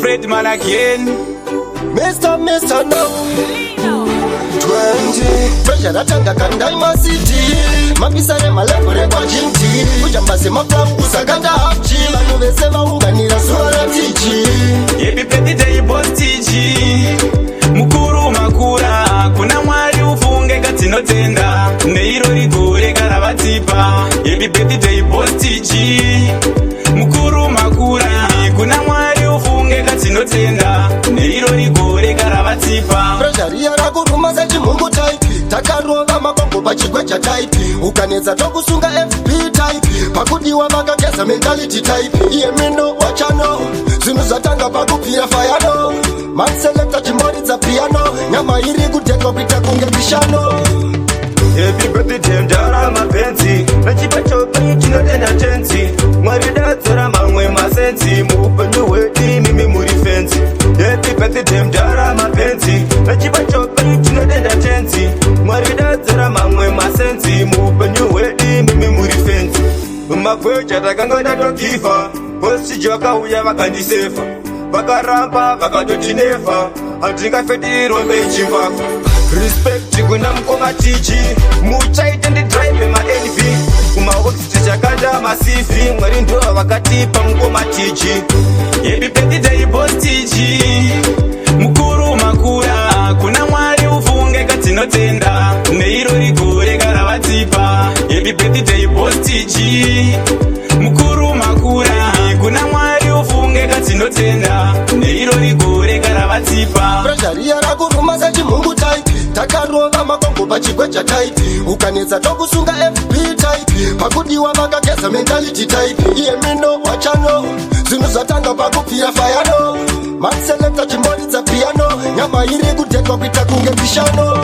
Fredman again. Mr. No 20 Treasure atanga kandaima city Mabisare malekore kwa jinti Ujambase maflamu usaganda hapchi Manu besema unganira suara tichi Happy birthday boss tichi Mukuru makura Kuna mwari ufunge katinotenda Neiro rigore karabatipa Happy birthday boss tichi Mukuru makura Kuna mwari ufunge katinotenda Neiro rigore karabatipa Treasure yarakuruma za chimungu type Takarova makongo pachigwecha type Ukaneza tokusunga FP type Pakudiwa vakageza mentality type Iye mino wachano Zinu zatanga pakupira fayano Man selecta chimbori za piano Nyama iri kuteko pita kunge pishano Happy birthday mjara mapenzi Nachipa chopa chinotenda tenzi Mwarida zora mamwe masenzi Mupenyu wedi mimi muri fenzi Happy birthday mjara mapenzi Nachipa chopa chinotenda tenzi Mwarida zora mamwe masenzi Mupenyu wedi mimi muri fenzi Makwecha takanga natokifa Posi joka uya vakandisefa Vakaramba vakatotinefa Antinga feti rombe chimbafa Respect kuna mkoma tiji Muchaite ndi drive ma envy Kuma works chakanda masifi Mwari ndo wakatipa mkoma tiji Happy birthday boss tiji Mukuru makura Kuna mwari ufunge katinotenda Neiro rigore karabatipa Happy birthday boss tiji Mukuru makura Kuna mwari ufunge katinotenda Neiro rigore karabatipa Treasure yarakuruma za chimungu type Takarova makongo pachigwecha type Ukaneza tokusunga FP type Pakudiwa vakageza mentality type Iye mino wachano Zinu zatanga pakupira fayano Man selecta chimbori za piano Nyama iri kuteko pita kunge pishano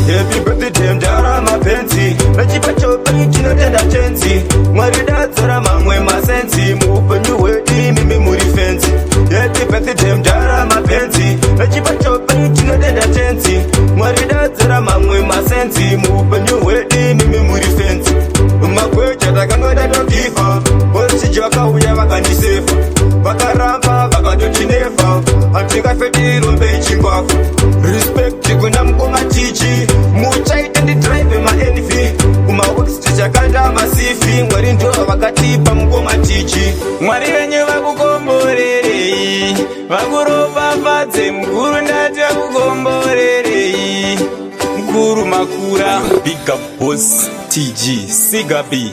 Happy birthday mjara mapenzi Nachipa chopa chinotenda tenzi Mwarida zora mamwe masenzi Mupenyu wedi mimi muri fenzi Happy birthday mjara mapenzi Nachipa chopa chinotenda tenzi Mwarida zora mamwe masenzi Mupenyu wedi mimi muri fenzi Makwecha takanga natokifa Posi joka uya vakandisefa Vakaramba vakatotinefa Antinga feti rombe chimbafa Respect kuna mkoma tichi Muchaite ndi drive ma envy Kuma works chakanda masifi Mwari ndo wakatipa mkoma tichi Mwari wenye vakukomborerei Vakuropa fadze mkuru ndati vakukomborerei Mkuru makura Big up boss TG Sigah B